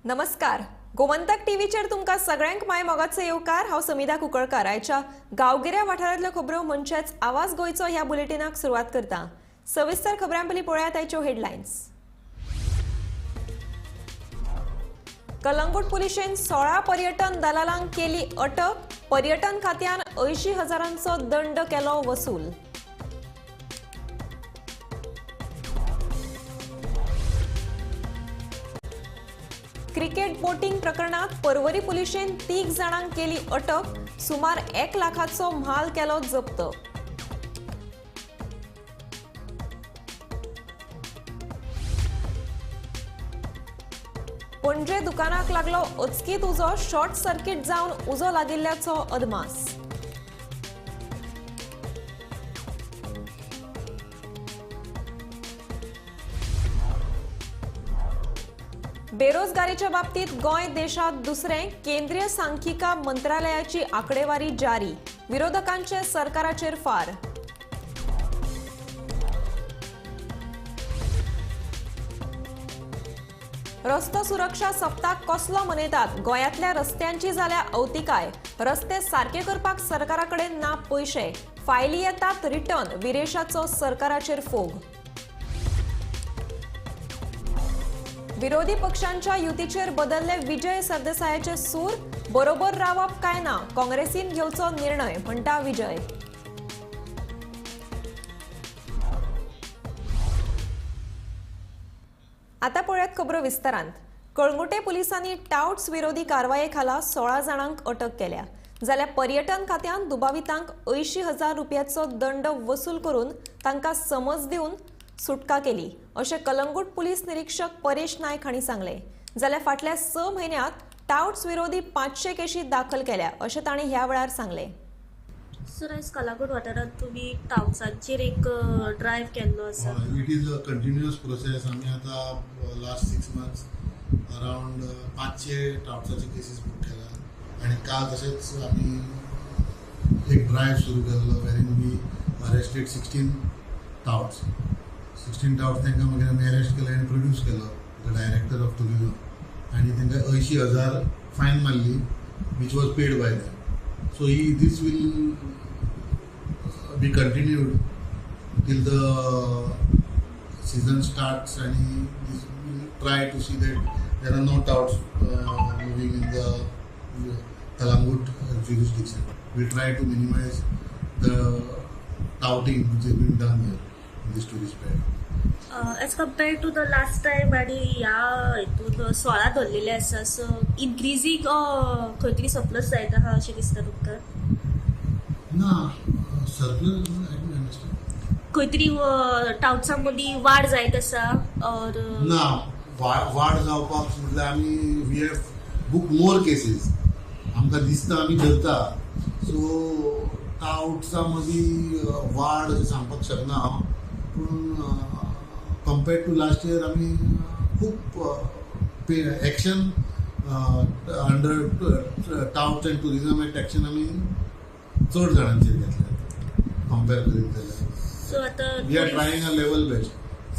नमस्कार. गोमंतक टीव्हीचेर तुमकां सगळ्यांक माय मोगाचो येवकार. हांव समिधा कुंकळकार. आयच्या गांवगिऱ्या वाठारांतल्यो खबरो म्हणजेच आवाज गोयचो ह्या बुलेटिनाक सुरवात करता. सविस्तर खबरां पयलीं पळयात आयच्यो हेडलायन्स. कलंगूट पुलिशेन 16 पर्यटन दलालांक केली अटक. पर्यटन खात्यान 80,000 दंड केलो वसूल. क्रिकेट बोटिंग प्रकरणात पर्वरी पुलिशेन 3 जाणांक केली अटक. सुमार 1 लाखाचो म्हाल केलो जप्त. पणजे दुकानाक लागलो अचकीत उजो. शॉर्ट सर्किट जावन उजो लागिल्ल्याचो अदमास. बेरोजगारीच्या बाबतीत गोंय देशात दुसरें. केंद्रीय सांख्यिका मंत्रालयाची आंकडेवारी जारी. विरोधकांचे सरकाराचेर फार. रस्तो सुरक्षा सप्ताक कसलो मनयतात. गोंयांतल्या रस्त्यांची जाल्या अवतिकाय. रस्ते सारके करपाक सरकाराकडेन ना पयशे. फायली येतात रिटर्न. विरेशाचो सरकाराचेर फोग. विरोधी पक्षांच्या युतीचेर बदलले विजय सरदेसायाचे सूर. बरोबर रावप काय ना, काँग्रेसीन घेवचो निर्णय, म्हणटा विजय. आता पळयात खबरो विस्तारांत. कळंगुटे पुलिसांनी टाउट्स विरोधी कारवाये खाला 16 जाणांक अटक केल्या. जाल्यार पर्यटन खात्यान दुबावितांक 80,000 रुपयाचो दंड वसूल करून तांकां समज दिवन सुटका केली, अशें कलंगूट पुलीस निरीक्षक परेश नायक हांणी सांगलें. जाल्यार फाटल्या 6 म्हयन्यांत टाउट्स विरोधी 500 केशी दाखल केल्या, अशें तांणी ह्या वेळार सांगलें. सर, आयज कलागूट वाठारांत तुमी टाउट्सांचेर एक ड्रायव्ह केल्लो आसा. It is a continuous process. आमी आतां लास्ट 6 months अरावंड 500 टाउट्साचे केसीस बूक केला आनी काल तशेंच आमी एक ड्रायव्ह सुरू केल्लो वेरीन वी अरेस्टेड 16 टाउट्स. 16 टाउट्स तांकां मागीर आमी अरेस्ट केले आनी प्रोड्यूस केलो द डायरेक्टर ऑफ टुरिजम आनी तांकां 80,000 फायन मारली which was paid by them. So this will be continued till the season starts, and this will try to see that there are no touts moving in the Kalangut jurisdiction. We try to minimize the touting which has been done here in this tourist pair. As compared to the last time आणि ह्या हेतून 16 धरलेले आसा, so इनक्रिजींग खंय तरी surplus जायत आहा अशें दिसता तुमकां? ना, सरप्लस आय डोंट अंडरस्टँड. खंय तरी टाउट्सां मदीं वाड जायत आसा और ना, वाड जावपाक म्हटल्यार आमी we have book more cases. आमकां दिसता आमी धरता. सो टाउट्सां मदीं वाड सांगपाक शकना हांव, पूण कंपेर्ड टू लास्ट इयर आमी खूब action under touts and tourism act action आमी चड जाणांचेर घेतल्या कंपेर करीत जाल्यार. सो आतां we are trying a level best.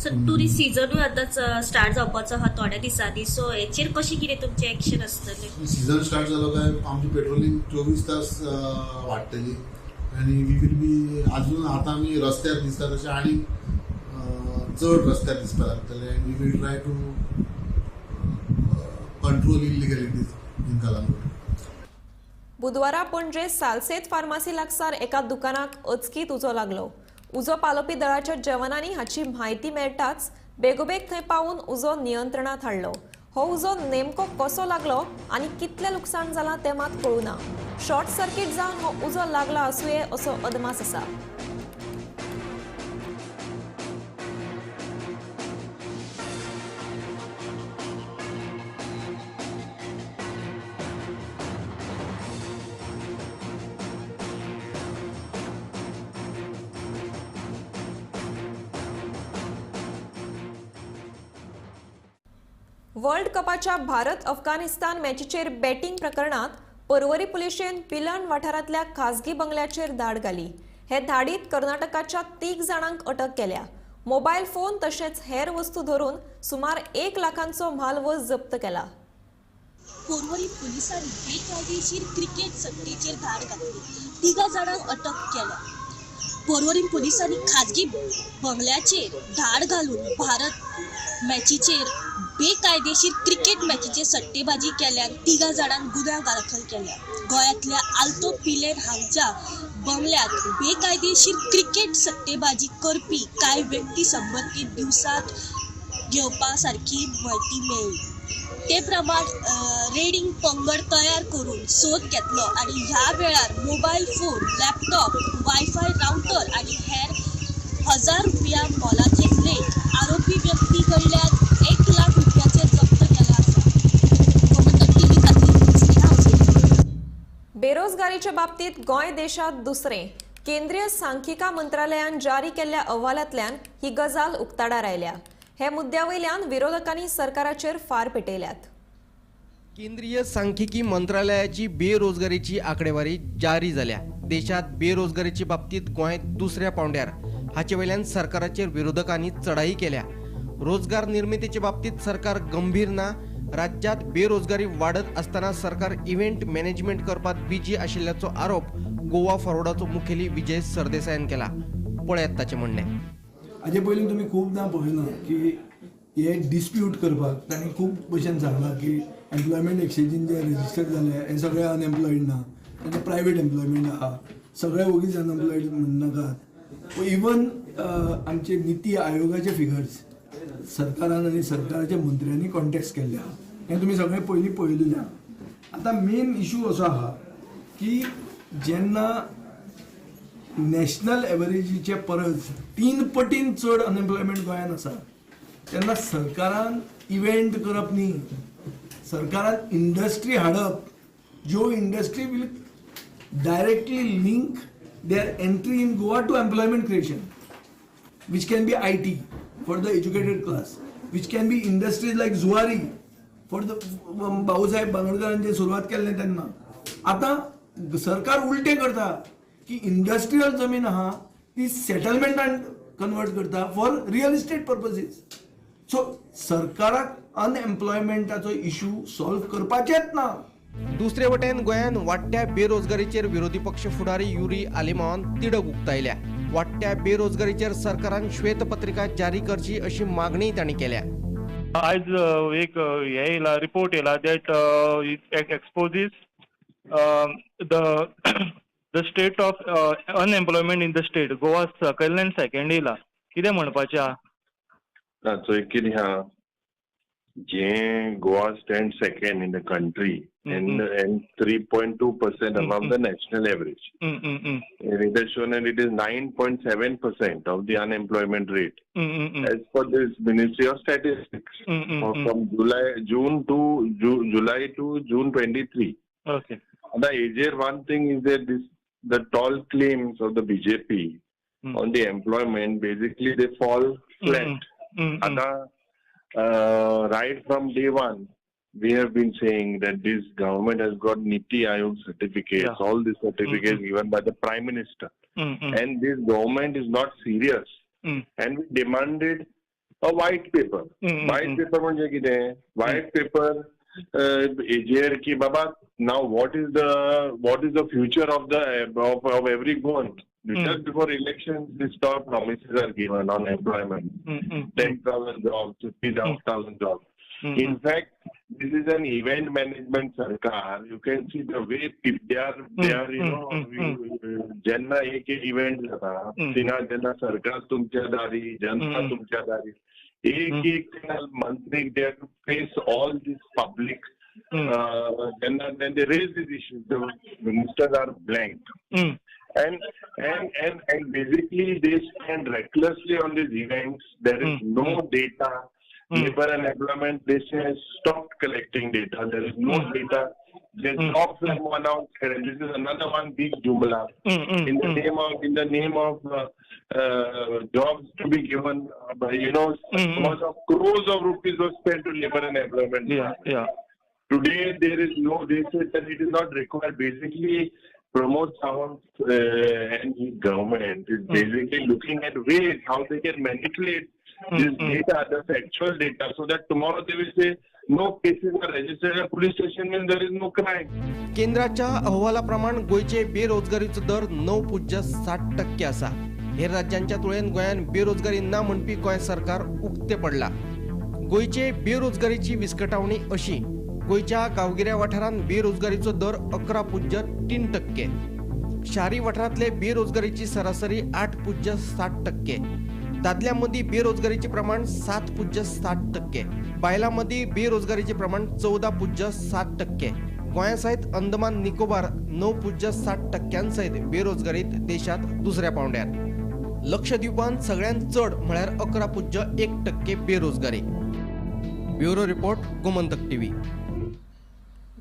Sir, tourist सिजनूय आतांच स्टार्ट जावपाचो आहा थोड्या दिसांनी, सो हेचेर कशें कितें तुमचें एक्शन आसतलें? सीजन स्टार्ट जालो काय आमची पेट्रोलिंग 24 तास वाडटली आनी वी वील बी अजून आतां आमी रस्त्यार दिसता तशें आनी चड रस्त्यार दिसपाक लागतले. आनी we will try to control illegalities in Calangute. बुधवारा पणजे सालसेत फार्मासी लागसार एका दुकानाक अचकीत उजो लागलो. उजो पालोवपी दळाच्या जवानांनी हाची म्हायती मेळटाच बेगोबेग थंय पावून उजो नियंत्रणात हाडलो. हो उजो नेमको कसो लागलो आनी कितलें लुकसाण जालां तें मात कळुना. शॉर्ट सर्किट जावन हो उजो लागला आसूये असो अदमास आसा. वर्ल्ड कपाच्या भारत अफगाणिस्तान मॅचीचेर बॅटिंग प्रकरणात पर्वरी पुलिशेन पिलन वाठारांतल्या खासगी बंगल्याचेर धाड घाली. हे धाडीत कर्नाटकाच्या 3 जाणांक अटक केल्या. मोबाईल फोन तशेंच हेर वस्तू धरून सुमार 1 लाखांचो म्हाल जप्त केला. पोरवरी पोलिसांनी बेकायदेशीर क्रिकेट सट्टेचेर धाड घातली. 3 जाणांक अटक केल्या. पोरवरी पोलिसांनी खाजगी बंगल्याचेर धाड घालून भारत मॅचीचेर बेकायदेशीर क्रिकेट मॅचीचेर सट्टेबाजी केल्यान 3 जाणांक गुन्यांव दाखल केल्या. गोंयांतल्या आल्तो पिलेर हांगच्या बंगल्यात बेकायदेशीर क्रिकेट सट्टेबाजी करपी कांय व्यक्ती संबंदीत दिवसांत घेवपा सारकी म्हायती मेळ्ळी. ते प्रमाण रेडिंग पंगड तयार करून सोद घेतलो आनी ह्या वेळार mobile phone, laptop, wifi router आनी हेर 1000 रुपया मोलाचे लेख आरोपी व्यक्ती कडल्यान 1 लाख रुपयाचेर जप्त केला आसा. गोमंतक टीव्ही खातीर स्नेहा उजळी. बेरोजगारीच्या बाबतीत गोंय देशात दुसरे केंद्रीय सांख्यिका मंत्रालयान जारी केल्ल्या अहवालांतल्यान ही गजाल उक्ताडार आयल्या. हे मुद्द्यावयल्यान विरोधकांनी सरकाराचेर फार पेटयल्यात. केंद्रीय सांख्यिकी मंत्रालयाची बेरोजगारीची आकडेवारी जारी जाल्या. देशात बेरोजगारीच्या बाबतीत गोंय दुसऱ्या पावंड्यार. हाचे वयल्यान सरकाराचेर विरोधकांनी चढाई केल्या. रोजगार निर्मितीच्या बाबतीत सरकार गंभीर ना. राज्यात बेरोजगारी वाढत असताना सरकार इव्हेंट मॅनेजमेंट करपात बिजी आशिल्ल्याचो आरोप गोवा फॉरवर्डाचो मुखेली विजय सरदेसायान केला. पळयात ताचें म्हणणें. हाजे पयलीं तुमी खूबदां पळयलां की हे डिस्प्यूट करपाक तांणी खूब भशेन सांगलां की एम्प्लॉयमेंट एक्सचेंजीन जे रजिस्टर जाले हे सगळे अनएम्प्लॉयड ना, तांचे प्रायवेट एम्प्लॉयमेंट आहा, सगळे वगीच अनएम्प्लॉयड म्हणनाकात. इवन आमचे निती आयोगाचे फिगर्स सरकारान आनी सरकाराच्या मंत्र्यांनी कॉन्टेस्ट केल्ले आहा. हें तुमी सगळें पयलीं पळयलेलें आहा. आतां मेन इशू असो आहा की जेन्ना नॅशनल एवरेजीचे परस 3 पटीन चड अनएम्प्लॉयमेंट गोंयांत आसा तेन्ना सरकारान इव्हेंट करप न्ही, सरकारान इंडस्ट्री हाडप, ज्यो industry will directly link their entry in Goa to employment creation, which can be IT for the educated class, which can be industries like Zuari for the Bhausaheb बांगडकरांचे सुरवात केल्लें तेन्ना. आतां सरकार उलटें करता की इंडस्ट्रियल जमीन आहा ती सेटलमेंटान कन्वर्ट करता फॉर रियल इस्टेट पर्पजीस. सो सरकाराक अनएम्प्लॉयमेंटाचो इशू सॉल्व करपाचेच ना. दुसरे वटेन गोंयान वाडट्या बेरोजगारीचेर विरोधी पक्ष फुडारी युरी आलिमावान तिडक उक्तायल्या. वाडट्या बेरोजगारीचेर सरकारान श्वेतपत्रिका जारी करची अशी मागणी तांणी केल्या. आज एक हे येयला रिपोर्ट येयला that exposes the state of unemployment in the state. Goa सकयल्यान सेकंड येयला. कितें म्हणपाचें आहा? So कितें आहा जे Goa stand second in the country and 3.2% above the national average. It has shown that it is 9.7% of the unemployment rate. As per this Ministry of Statistics, from June to July to June 23. Okay. The major one thing is that the tall claims of the BJP on the employment basically they fall flat. Right from day one, we have been saying that this government has got Niti Aayog certificates, all these certificates given by the Prime Minister. And this government is not serious. And we demanded a white paper. White paper म्हणजे कितें? White paper हेजेर की बाबा now what is the future of every Goan? Just before elections, these top promises are given on employment. 10,000 jobs, 50,000 jobs. In fact, this is an event management sarkar. You can see the way they are jenna ek event jata jenna sarkar tumchya dari, janata tumchya dari. Ek mantri they have to face all this public. Then they raise these issues. The ministers are blank. And basically they stand recklessly on these events. There is no data. Labor and employment, they say, has stopped collecting data. There is no data. They stopped from one out. And this is another one big jumla. In the name of jobs to be given, because of crores of rupees were spent to labor and employment. Yeah. Today there is no. They said that it is not required. Basically, Pramod Sawant and his government is basically looking at ways how they can manipulate this data, the factual data, so that tomorrow they will say no cases are registered at police station means there is no crime. केंद्राच्या अहवालाप्रमाणे गोयचे बेरोजगारीचो दर 9.7% असा. हेर राज्यांच्या तुळेन गोंयान बेरोजगारी ना म्हणपी गोंय सरकार उक्ते पडला. गोयचे बेरोजगारीची विस्कटावणी अशी. गोयच्या गांवगिऱ्या वाठारांत बेरोजगारीचो दर 11.3%. शारी वाठारांतले बेरोजगारीची सरासरी 8.7%. दादल्यांमदी बेरोजगारीचे प्रमाण 7.7%. बायलांमदी बेरोजगारीचे प्रमाण 14.7%. गोंया सहित अंदमान निकोबार 9.7% सहित बेरोजगारीत देशात दुसऱ्या पावंड्यार. लक्षद्वीपांत सगळ्यांत चड म्हळ्यार 11.1% बेरोजगारी. Bureau report Gomantak TV.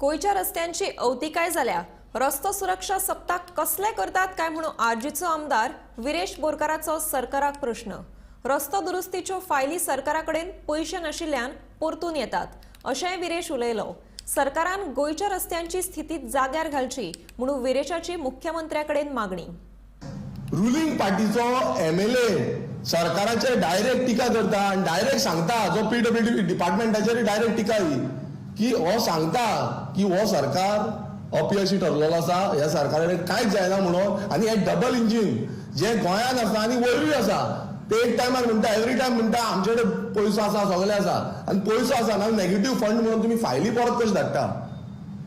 गोयच्या रस्त्यांची अवतिकाय जाल्या. रस्तो सुरक्षा सप्ताह कसले करतात काय म्हणून आर्जीचो आमदार विरेश बोरकाराचो सरकाराक प्रश्न. रस्तो दुरुस्तीच्यो फायली सरकाराकडेन पयशे नाशिल्ल्यान परतून येतात अशेंय विरेश उलयलो. सरकारान गोयच्या रस्त्यांची स्थिती जाग्यार घालची म्हणून विरेशाची मुख्यमंत्र्याकडेन मागणी. रुलिंग पार्टीचो MLA सरकाराचे डायरेक्ट टिका करता आणि डायरेक्ट सांगता, जो PWD डिपार्टमेंटाचेर डायरेक्ट टिका ही की हो सांगता की हो सरकार अपयशी ठरलेलो आसा, ह्या सरकारान कांयच जायना म्हणून. आनी हे डबल इंजीन जे गोंयान आसा आनी वयरूय आसा ते एक टायमार म्हणटा, एवरी टायम म्हणटा आमचे कडेन पयसो आसा, सगळें आसा. आनी पयसो आसा ना नेगेटिव्ह फंड म्हणून तुमी फायली परत कशे धाडटा.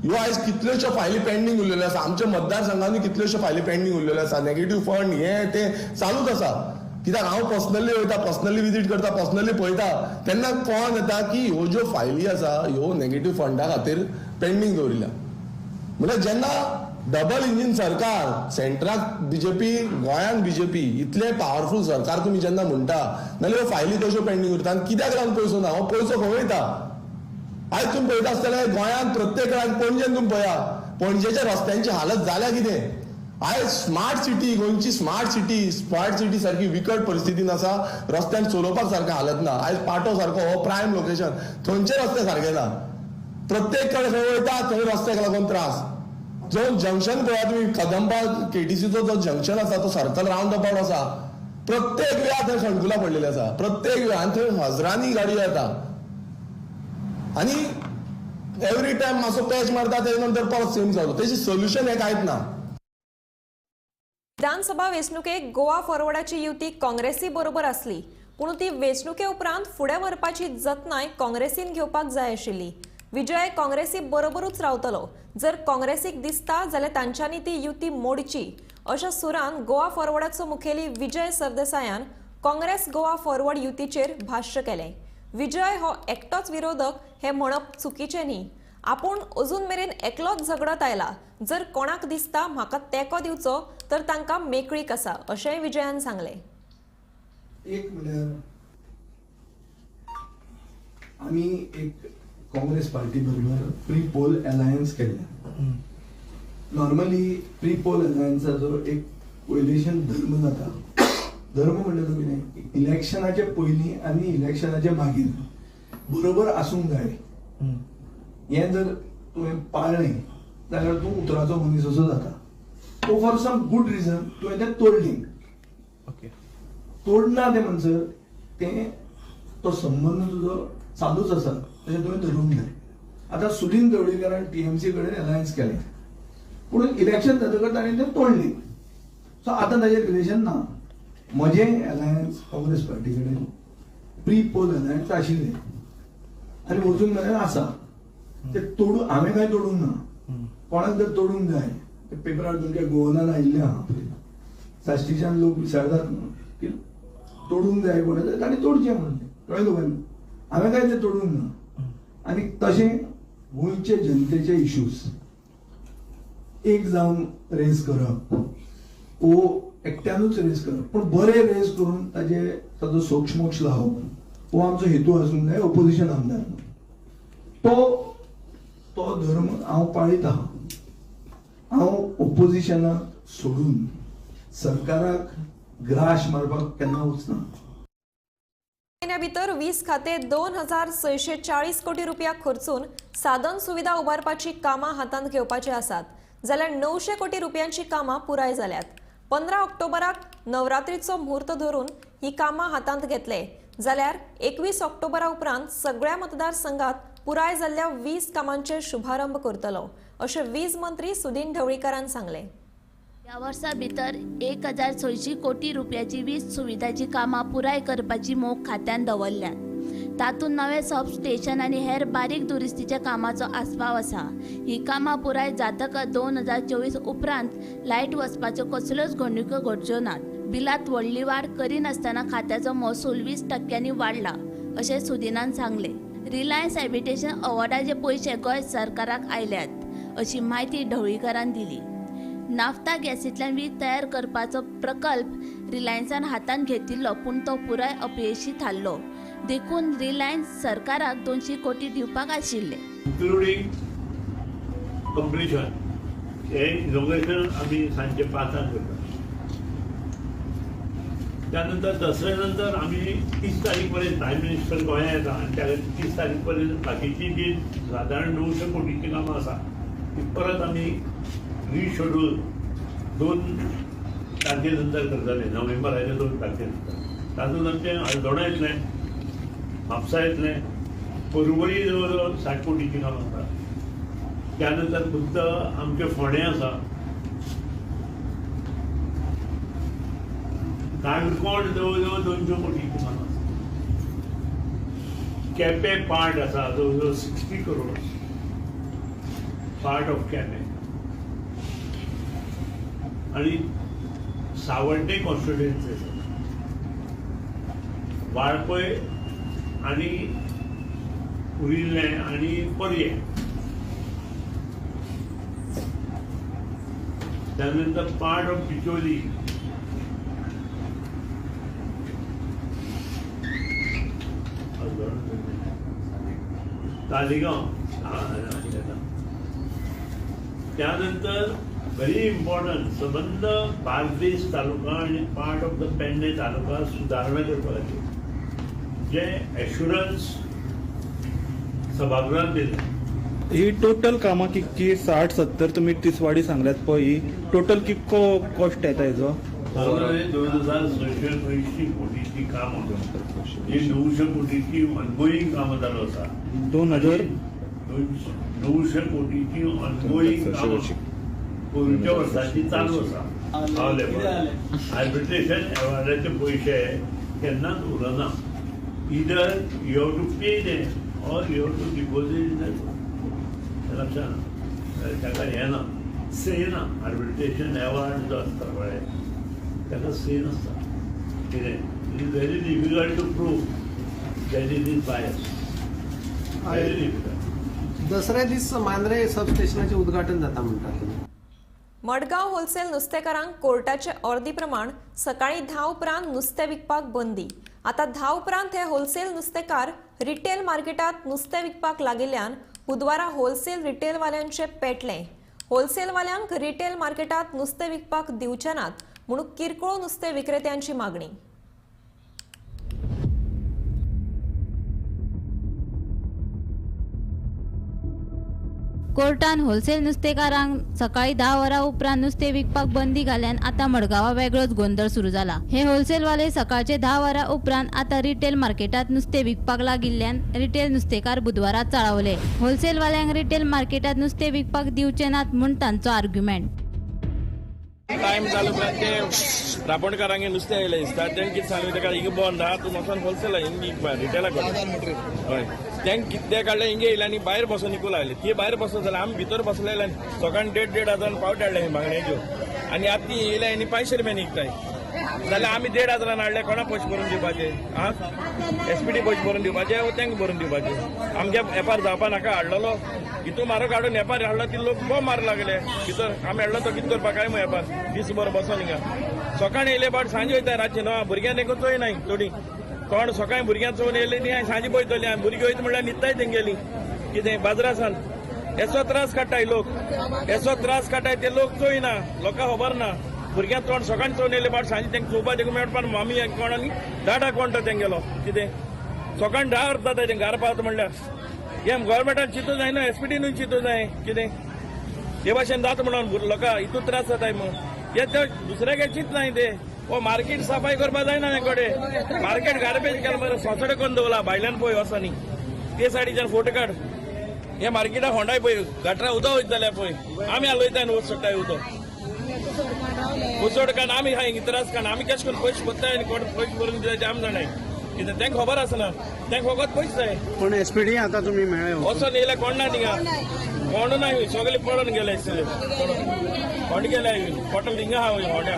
ह्यो आयज कितल्योश्यो फायली पेंडींग उरलेल्यो आसा. आमच्या मतदारसंघांनी कितल्योश्यो फायली पेंडींग उरलेल्यो आसा. नेगेटिव्ह फंड हे ते चालूच आसा. कित्याक हांव पर्सनली वयता, पर्सनली विजीट करता, पर्सनली पळयता, तेन्ना कळोन येता की ह्यो ज्यो फायली आसा ह्यो नेगेटिव्ह फंडा खातीर पेंडींग दवरिल्या. म्हणजे जेन्ना डबल इंजीन सरकार, सेंट्राक बीजेपी, गोंयान बीजेपी, इतले पॉवरफुल सरकार तुम्ही जेन्ना म्हणटा, नाल्यार फायली कश्यो पेंडींग उरता आनी कित्याक लागून पयसो ना, हो पयसो खंय वयता. आयज तुम्ही पळयता आसतले गोंयान प्रत्येक पणजेन तुम्ही पळया, पणजेच्या रस्त्यांची हालत जाल्या कितें. आयज स्मार्ट सिटी, गोंयची स्मार्ट सिटी सारखी विकट परिस्थितीन आसा. रस्त्यांक चलोवपाक सारकें हालत ना. आयज पाटो सारको हो प्रायम लोकेशन, थंयचे रस्ते सारके ना. प्रत्येक कडेन खंय वयता थंय रस्त्याक लागून त्रास. जो जंक्शन पळया तुम्ही, कदंबा KTCचो जो जंक्शन आसा तो सर्कल रावंड अबाउट आसा, प्रत्येक वेळा थंय खणकुलां पडलेली आसा. प्रत्येक वेळा आनी थंय हजारांनी गाडयो येता. आनी एवरी टायम मातसो पॅच मारता, तेजे नंतर परत सेम जालो. तेजी सोल्युशन हे कांयच ना. विधानसभा वेंचणुकेक गोवा फॉरवर्डाची युती काँग्रेसी बरोबर आसली, पूण ती वेंचणुके उपरांत फुडें व्हरपाची जतनाय काँग्रेसीन घेवपाक जाय आशिल्ली. विजय काँग्रेसी बरोबरूच रावतलो. जर काँग्रेसीक दिसता जाल्यार तांच्यांनी ती युती मोडची अशा सुरान गोवा फॉरवर्डाचो मुखेली विजय सरदेसायान काँग्रेस गोवा फॉरवर्ड युतीचेर भाश्य केलें. विजय हो एकटोच विरोधक हे म्हणप चुकीचें न्ही. आपूण अजून मेरेन एकलोच झगडत आयला. जर कोणाक दिसता म्हाका तेंको दिवचो तर तांकां मेकळीक आसा अशेंय विजयान सांगलें. एक म्हणल्यार आमी एक काँग्रेस पार्टी बरोबर प्री पोल अलायन्स केल्ले. नॉर्मली प्री पोल अलायन्साचो एक पयलींच्यान धर्म जाता. धर्म म्हणटा तो कितें, इलेक्शनाचे पयलीं आनी इलेक्शनाचे मागीर बरोबर आसूंक जाय. हें जर तुवें पाळ्ळें जाल्यार तूं उतराचो मनीस असो जाता. तो फॉर सम गुड रिजन तुवें तें तोडलें. तोडना तें म्हणसर तें तो संबंद तुजो चालूच आसा तशें तुवें धरूंक जाय. आतां सुनील ढवळीकरान TMC कडेन अलायन्स केलें, पूण इलेक्शन जातकच ताणें तें तोडलें. सो आतां ताजें रिलेशन ना. म्हजें अलायन्स काँग्रेस पार्टी कडेन प्री पोल अलायन्स आशिल्लें आनी वचून मेरेन आसा. तें तोडून हांवें कांय तोडूंक ना. कोणाक जर तोडूंक जाय ते पेपरार तुमच्या गोवनान आयिल्लें आहा. साश्टीच्यान लोक विचारतात की तोडूंक जाय कोणा जाल्यार ताणें तोडचें म्हणून. कळ्ळें तुका, हांवें कांय तें तोडूंक ना. आनी तशें गोंयचे जनतेचे इश्यूज एक जावन रेज करप, वो एकट्यानूच रेज करप, पूण बरें रेज करून ताजो सोक्षमोक्ष लावप, हो आमचो हेतू आसूंक जाय ऑपोजिशन आमदार. तो धर्म हांव पाळीत आहा. हांव ऑपोजिशनाक सोडून सरकाराक ग्राश मारपाक केन्ना वचना. महिन्या भितर 20 खाते 2,640 कोटी रुपया खर्चून साधन सुविधा उबारपाची कामां हातांत घेवपाची आसात. जाल्यार 900 कोटी रुपयांची कामां पुराय जाल्यात. 15 ऑक्टोबराक नवरात्रीचो मुहूर्त धरून ही कामां हातांत घेतले. जाल्यार 21 ऑक्टोबरा उपरांत सगळ्या मतदारसंघात पुराय जाल्ल्या 20 कामांचे शुभारंभ करतलो अशें वीज मंत्री सुदीन ढवळीकरान सांगलें. ह्या वर्सा भितर 1600 कोटी रुपयाची वीज सुविधाची कामां पुराय करपाची मोख खात्यान दवरल्यात. तातूंत नवे सबस्टेशन आनी हेर बारीक दुरुस्तीच्या कामाचो आस्पाव आसा. ही कामां पुराय जातकच 2024 उपरांत लायट वचपाच्यो कसल्योच घडणुको घडच्यो नात. बिलांत व्हडली वाड करिनासतना खात्याचो महसूल 20% वाडला अशें सुदिनान सांगलें. रिलायन्स हॅबिटेशन अवॉर्डाचे पयशे गोंय सरकाराक आयल्यात अशी माहिती ढवळीकरान दिली. नाफ्ता गॅसींतल्यान वीज तयार करपाचो प्रकल्प रिलायन्सान हातांत घेतिल्लो पूण तो पुराय अपयशी थारलो. देखून रिलायन्स सरकाराक 200 कोटी दिवपाक आशिल्ले. इन्क्लुडिंग कंप्लिशन हे इनॉग्रेशन आम्ही सांजे 5 करतात. त्यानंतर दसऱ्यानंतर आम्ही 30 तारीखपर्यंत प्राईम मिनिस्टर गोंया येता आणि त्या 30 तारीखपर्यंत बाकीची जी साधारण 900 कोटीची कामां आसा ती परत आम्ही रिशेड्यूल 2 तारखेनंतर करतले. नोव्हेंबराच्या 2 तारखेनंतर तातूंत आमचे हळदोणा येतले, म्हापसा येतले, परवरी जवळ 60 कोटीची कामां आसा. त्यानंतर फक्त आमचे फोंडे आसा, काणकोण जवळ 200 कोटीची कामां आसा. केपें पार्ट आसा जवळ 60 करोड पार्ट ऑफ केपें. आणि सावड्डे कॉन्स्टिट्युएन्सी आसा, वाळपय आणि उरिल्ले आणि पर्ये. त्यानंतर पार्ट ऑफ बिचोली, तालिगांव. त्यानंतर व्हेरी इम्पॉर्टंट संबंध बार्देस तालुका आणि पार्ट ऑफ द पेडणे तालुका सुदारणा करपाची जे एश्युरन्स सभागृहात दिले. ही टोटल कामां कितकी 60-70 तुमी तिसवाडी सांगल्यात पळय, ही टोटल कितको कॉस्ट येता हेजो? 2680 कोटीची काम ही 900 कोटीची ऑनगोईंग कामां चालू आसा. 900 कोटीची ऑनगोईंग कामां कोविडच्या वर्साची चालू आसा. आर्बिट्रेशन अवॉर्डाचे पयशे केन्नाच उरना. इधर you have to pay them or you have to deposit them. लक्षात ताका हें ना, से ना. आर्बिट्रेशन अवॉर्ड जो आसता पळय ताका से नासता. कितें it is very difficult to prove that it is bias. Very difficult. दसऱ्या दीस मांद्रे सबस्टेशनाचें उद्घाटन जाता म्हणटात. मडगांव होलसेल नुस्तेकारांक कोर्टाचे अर्दी प्रमाण सकाळी 10 उपरांत नुस्तें विकपाक बंदी. आतां 10 उपरांत हे होलसेल नुस्तेकार रिटेल मार्केटात नुस्तें विकपाक लागिल्ल्यान बुधवारा होलसेल रिटेलवाल्यांचे पेटले. होलसेलवाल्यांक रिटेल मार्केटात नुस्तें विकपाक दिवचे नात म्हणून किरकोळ नुस्तें विक्रेत्यांची मागणी. कोर्टान होलसेल नुस्तेकारांक सकाळी 10 वरां उपरांत नुस्तें विकपाक बंदी घाल्ल्यान आतां मडगांवां वेगळोच गोंधळ सुरू जाला. हे होलसेलवाले सकाळचे 10 वरां उपरांत आतां रिटेल मार्केटात नुस्तें विकपाक लागिल्ल्यान रिटेल नुस्तेकार बुधवारा चळवले. होलसेलवाल्यांक रिटेल मार्केटात नुस्तें विकपाक दिवचे नात म्हूण तांचो आर्ग्युमेंट. टायम जालो ते रापणकारांक नुस्तें येयलें दिसता. तेंक कितें सांगलें तेका हिंगा बंद आहा, तूं वचून होलसेला हिंगा रिटेलाक हय. तेंक कितें काडलें हिंगा येयलें आनी भायर बसून विकूंक लागले. ती भायर बसून जाल्यार आमी भितर बसलेले सकाळी 1,500 पावट हाडले बांगडे घेवन आनी आतां ती येयल्या आनी 500 रुपयान विकताय. जाल्यार आमी 1,500 हाडले. कोणाक पयशे भरून दिवपाचे? SPD पयशे भरून दिवपाचे वो तेंका भरून दिवपाचे? आमगे वेपार जावपा नाका. हाडलो हितू म्हारग हाडून वेपार हाडलो ती लोक बो मार लागले भितर. आमी हाडलो तो कितें करपा काय मग वेपार दीस बरो बसोन हिंगा. सकाळी येयले पावट सांजे वयता रातचे 9. भुरग्यांक तेंका चोय नाय थोडी. कोण सकाळी भुरग्यांक चोवन येयले न्ही हांवें सांजे पळयतली. हांवें भुरगीं वयता म्हणल्यार न्हिदताय तेंगेली. कितें बाजारासान हेचो त्रास काडटाय लोक. हेचो त्रास काडटाय ते लोक चोयना. लोकांक खबर ना. भुरग्यांक तोंड सकाळी चोवन येयले पावट सांजे तेंका चोवपा तेका मेळपाक मामी कोणानी दाडा कोणटा तेंगेलो. कितें सकाळी 10 वरता तें घरा पावता म्हणल्यार हे गव्हर्मेंटान चिंतूं जाय ना. SPD चिंतूं जाय. कितें हे भाशेन जाता म्हणून लोकांक हितून त्रास जाताय मग. हे दुसऱ्याक चिंत नाय ते. हो मार्केट सफाई करपा जायना कडे मार्केट गार्बेज केला मरे सोंसडे करून दवरला भायल्यान पळय वचनी ते सायडीच्यान फोटो काड हे मार्केटाक होंडाय पळय गटरा उदक वयता जाल्यार पळय आमी हालयता न्हू सोडटाय उदक उसोड काण आमी हांगा त्रास काण आमी कशें करून पयशे भरताय आनी कोण पयशे भरून दिता आमी जाणाय कित्याक तेंका खबर आसना तेंका फकत पयशे जाय पण एसपीडी आता तुम्ही मेळ्ळे वचोन येयला कोण ना थिंगा कोण ना सगळे पळोवन गेले कोण गेले हॉटेल थिंगा हा होड्या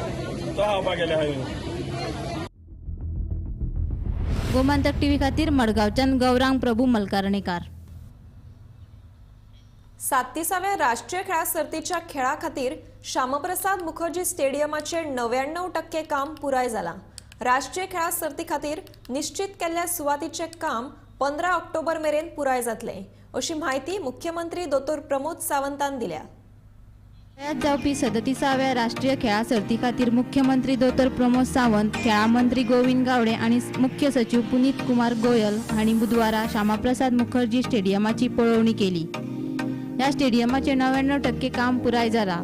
तो हावपा गेले हांवें गोमंतक टीव्ही खातीर मडगांवच्यान गौरांग प्रभू मलकारणीकार. 37व्या राष्ट्रीय खेळा सर्तीच्या खेळा खातीर श्यामप्रसाद मुखर्जी स्टेडियमाचे 99% काम पुराय जाला. राष्ट्रीय खेळा सर्ती खातीर निश्चित केल्ल्या सुवातीचे काम 15 ऑक्टोबर मेरेन पुराय जातले अशी माहिती मुख्यमंत्री दोतोर प्रमोद सावंतान दिल्या. गोंयांत जावपी 37व्या राष्ट्रीय खेळा सर्ती खातीर मुख्यमंत्री दोतोर प्रमोद सावंत, खेळा मंत्री गोविंद गावडे आणि मुख्य सचिव पुनीत कुमार गोयल हांणी बुधवारा श्यामाप्रसाद मुखर्जी स्टेडियमाची पळोवणी केली. ह्या स्टेडियमाचे 99% काम पुराय जाला.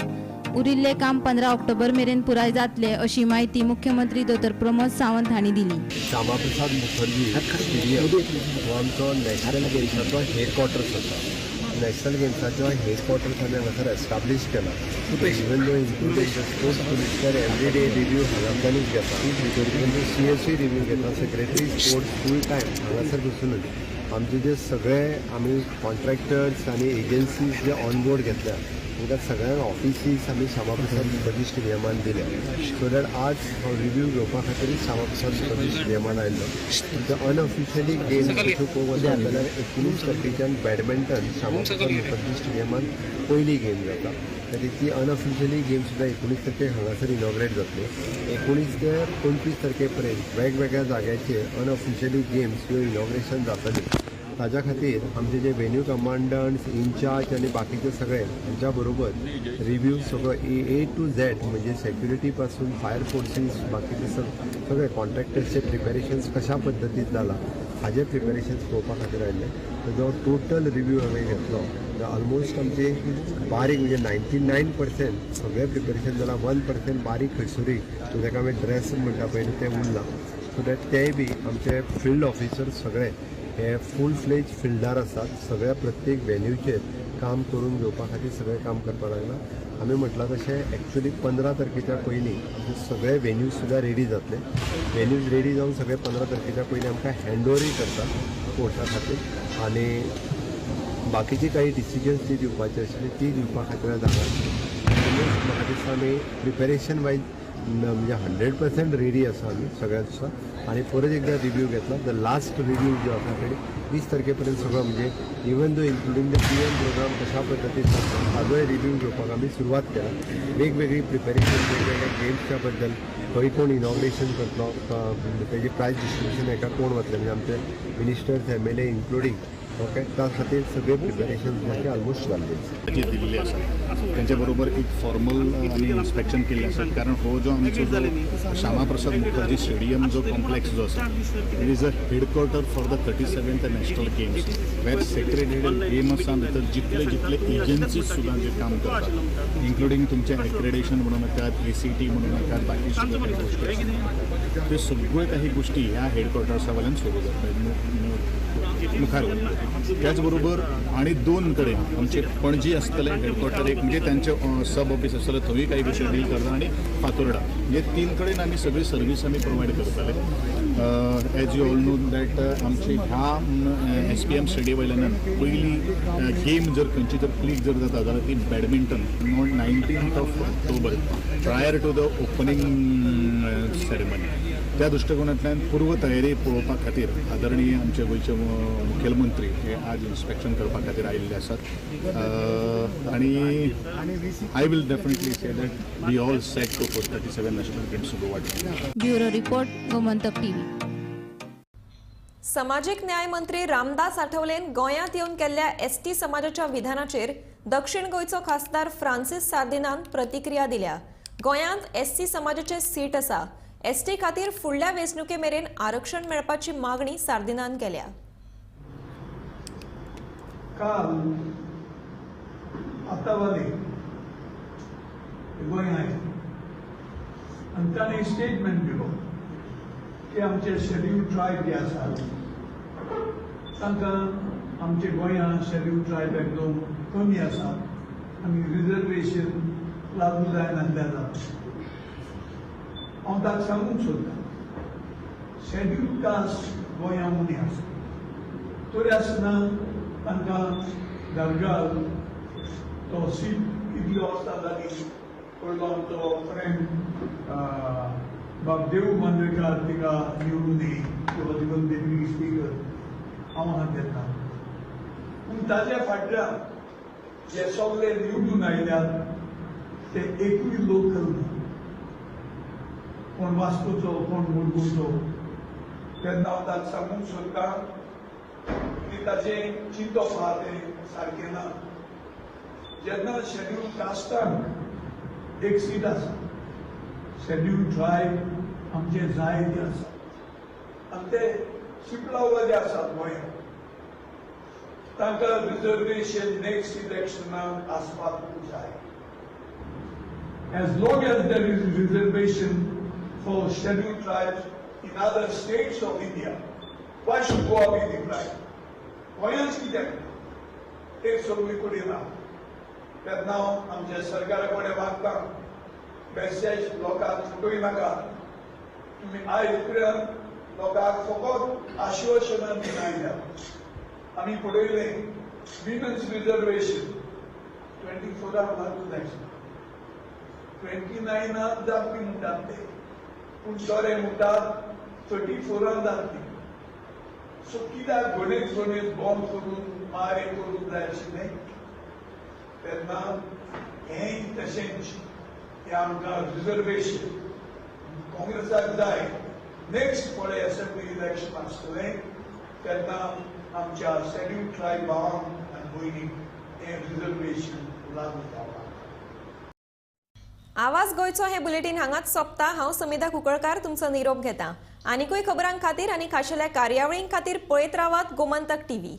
उरिल्ले काम 15 ऑक्टोबर मेरेन पुराय जातले अशी माहिती मुख्यमंत्री दोतोर प्रमोद सावंत हांणी दिली. श्यामाप्रसाद मुखर्जी स्टेडियम हो आमचो नॅशनल गेम्साचो हेडक्वॉर्टर्स आसा. नॅशनल गेम्साचो हेडक्वॉर्टर्स आमी हांगासर एस्टाब्लीश केला. Even though including the sports minister every day review हांगासरच घेता. इवन दो CSC रिव्यू घेता. सेक्रेटरी स्पोर्ट्स फूल टायम हांगासर बसूनच आमचे जे सगळे आमी कॉन्ट्रॅक्टर्स आनी एजन्सीज जे ऑनबोर्ड घेतल्या तांकां सगळ्यांक ऑफिसीस आमी श्यामाप्रसाद मुखर्जी स्टेडियमान दिल्या सो दॅट आज हांव रिव्यू घेवपा खातीर श्यामाप्रसाद मुखर्जी स्टेडियमान आयिल्लो. ते अनऑफिशियली गेम पळोवंक वचत जाल्यार 19 तारखेच्यान बॅडमिंटन श्यामाप्रसाद मुखर्जी स्टेडियमान पयली गेम जाता. ती अनऑफिशियली गेम सुद्दां 19 तारखेक हांगासर इनॉग्रेट जातली. 19 ते 25 तारखे पर्यंत वेगवेगळ्या जाग्याचेर अनऑफिशियली गेम्स ह्यो इनॉग्रेशन जातली. ताज्या खातीर आमचे जे वेन्यू कमांडंट्स इन्चार्ज आनी बाकीचे सगळे हांच्या बरोबर रिव्यू सगळो A to Z म्हणजे सेक्युरिटी पासून फायर फोर्सीस बाकीचे सगळे कॉन्ट्रॅक्टर्सचे प्रिपेरेशन्स कशा पद्दतीन जाला हाजे प्रिपेरेशन्स पळोवपा खातीर आयिल्ले. ताजो टोटल रिव्यू हांवें घेतलो. ऑलमोस्ट आमचे बारीक म्हणजे 99% सगळे प्रिपेरेशन जालां. 1% बारीक खंयसरूय ताका आमी ड्रेस म्हणटा पळय तें उरलां. सो दॅट तेय बी आमचे फिल्ड ऑफिसर्स सगळे हे फूल फ्लेज फिल्डार आसात. सगळ्या प्रत्येक वेन्यूचेर काम करून घेवपा खातीर सगळें काम करपाक लागला. आमी म्हटलां तशें एक्चुली 15 तारखेच्या पयलीं आमचे सगळे वेन्यूज सुद्दां रेडी जातले. वेन्यूज रेडी जावन सगळे 15 तारखेच्या पयलीं आमकां हँडओवरूय करता स्पोर्ट्सा खातीर आनी बाकीची काही डिसिजन्स जी दिवपाची आशिल्ली ती दिवपा खातीर म्हाका दिसता आमी प्रिपेरेशन वायज म्हणजे 100% रेडी आसा आमी सगळ्यांचो. आनी परत एकदा रिव्यू घेतला. द लास्ट रिव्यू जो आसा तेणी 20 तारखेपर्यंत सगळो म्हणजे even though including the PM programme कशा पद्दतीन जाता हाजोय रिव्यू घेवपाक आमी सुरवात केला. वेगवेगळी प्रिपेरेशन वेगवेगळ्या गेम्सच्या बद्दल खंय कोण इनॉग्रेशन करतलो तेजी प्रायज डिस्ट्रिब्युशन हेका कोण वतले म्हणजे आमचे मिनिस्टर्स MLA इन्क्लुडींग ओके त्या खातीर सगळे प्रिपेरेशन ऑलमोस्ट जाल्ले दिल्ले आसा. त्यांच्या बरोबर एक फॉर्मल आनी इन्स्पेक्शन केल्लें आसा कारण हो जो आमचो जो श्यामाप्रसाद मुखर्जी स्टेडियम जो कॉम्प्लेक्स जो आसा it is a headquarter for the 37th national games वेर सेक्रेटेरियल गेम आसा भितर जितले एजन्सीज सुद्दां जे काम करतात इन्क्लुडींग तुमचे एक्रेडिटेशन म्हणून येतात ACT म्हणून येतात बाकी सुद्दां काही गोष्टी आसात. ते सगळ्यो काही गोष्टी ह्या हेडक्वॉर्टर्सा वयल्यान सुरू जातात मुखार वतात. त्याचबरोबर आणि 2 कडेन आमचे पणजी आसतले हेडक्वॉर्टर एक म्हणजे त्यांचे सब ऑफिस आसतले थंय काही गोष्टी डील करता आणि फातोर्डा म्हणजे 3 कडेन आमी सगळी सर्वीस आमी प्रोवायड करताले. As you all know that आमची ह्या SPM स्टेडियम वयल्यान पयली गेम जर खंयची जर क्लिक जर जाता जाल्यार ती badminton 19th October prior to the opening ceremony. त्या दृष्टिकोनांतल्यान पूर्व तयारी पळोवपा खातीर आदरणीय आमचे गोंयचे मुखेलमंत्री हे आज इन्स्पेक्शन करपा खातीर आयिल्ले आसात आनी I will definitely say that we all set to host 37 national games Goa. Bureau report Gomantak TV. सामाजिक न्याय मंत्री रामदास आठवलेन गोंयांत येवन केल्ल्या ST समाजाच्या विधानाचेर दक्षिण गोंयचो खासदार फ्रांसीस सार्दिनान प्रतिक्रिया दिल्या. गोंयांत SC समाजाचे सीट आसा. ST खातीर फुडल्या वेंचणुके मेरेन आरक्षण मेळपाची मागणी सार्दिनान केल्या. काल आतावाले गोंय आयले आनी ताणें स्टेटमेंट दिलो की आमचे शेड्यूल ट्रायब जे आसात तांकां आमच्या गोंयांत शेड्यूल ट्रायब एकदम कमी आसात आनी रिजर्वेशन लागू जायना जाता. हांव ताका सांगूंक सोदतां शेड्यूल कास्ट गोंयांत मनी आसा तरी आसतना तांकां दर्गा तो सीट कितल्यो आसता जाली पडलो आमचो फ्रेंड बाबदेव मांद्रेकार तिका निवडून किंवा तिका डेप्युटी स्पीकर हांव हात घेता. पूण ताच्या फाटल्यान जे सगळे निवडून आयल्यात ते एकूय लोकल ना. कोण वास्कोचो कोण मुरगुडचो. तेन्ना हांव ताका सांगूंक सोदतां की ताचें चिंतप आहा तें सारकें ना. जेन्ना शेड्यूल कास्टाक एक सीट आसा शेड्यूल ट्रायब आमचे जायते आसा आनी ते चिपळावले आसात गोंयांत तांकां रिजर्वेशन नेक्स्ट इलेक्शनाक आसपाक जाय. As long as there is reservation for scheduled tribes in other states of India, why should Goa be deprived? गोंयांत कित्याक ते सगळी कडेन ना. तेन्ना हांव आमच्या सरकारा कडेन मागतां मेसेज लोकांक फुटोय नाका. तुमी आयज उपरांत लोकांक फकत आश्वासनां दिवन आयल्या. आमी पळयलें विमन्स रिजर्वेशन 24 लागू जायना 29 जावपी म्हणटात ते पूण चोरे म्हणटात 34 जातली. सो कित्याक गणेश बंद करून मारे करून जाय आशिल्लें. तेन्ना हेंय तशेंच हें आमकां रिजर्वेशन काँग्रेसाक जाय. नेक्स्ट फुडें असेंब्ली इलेक्शन आसतलें तेन्ना आमच्या शेड्यूल ट्रायब भावांक आनी भयणींक हें रिजर्वेशन लागू जावपाक. आवाज गोयचो हे बुलेटिन हांगाच सोंपता. हांव समिधा कुंकळकार तुमचो निरोप घेता. आनीकूय खबरां खातीर आनी खाशेल्या कार्यावळीं खातीर पळयत रावात गोमंतक टीव्ही.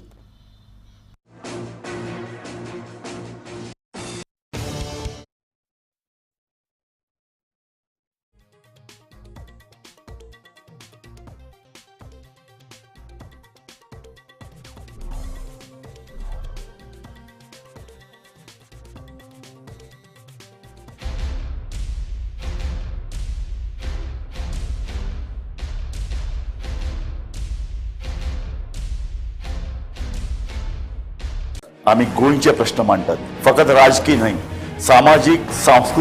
आम्ही गोयचे प्रश्न मांडतात. फकत राजकीय नाही, सामाजिक, सांस्कृतिक